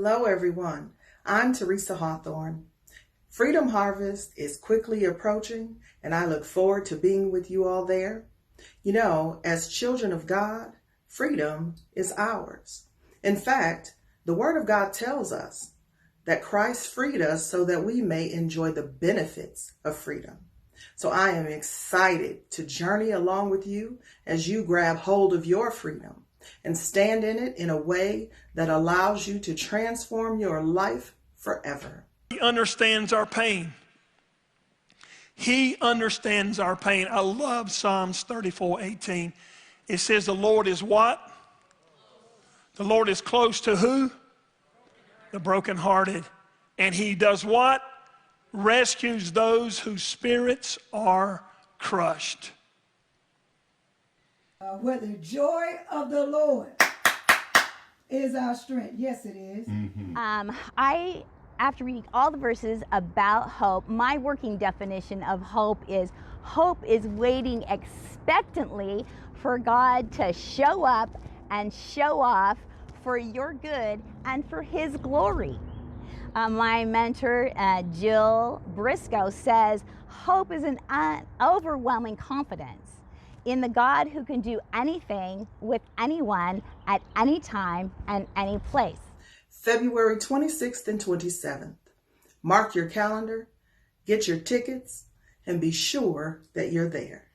Hello, everyone. I'm Teresa Hawthorne. Freedom Harvest is quickly approaching, and I look forward to being with you all there. You know, as children of God, freedom is ours. In fact, the Word of God tells us that Christ freed us so that we may enjoy the benefits of freedom. So I am excited to journey along with you as you grab hold of your freedom and stand in it in a way that allows you to transform your life forever. He understands our pain. He understands our pain. I love Psalms 34:18. It says the Lord is what? The Lord is close to who? The brokenhearted. And he does what? Rescues those whose spirits are crushed. Where the joy of the Lord is our strength. Yes, it is. After reading all the verses about hope, my working definition of hope is waiting expectantly for God to show up and show off for your good and for his glory. My mentor, Jill Briscoe, says hope is an overwhelming confidence in the God who can do anything with anyone at any time and any place. February 26th and 27th. Mark your calendar, get your tickets, and be sure that you're there.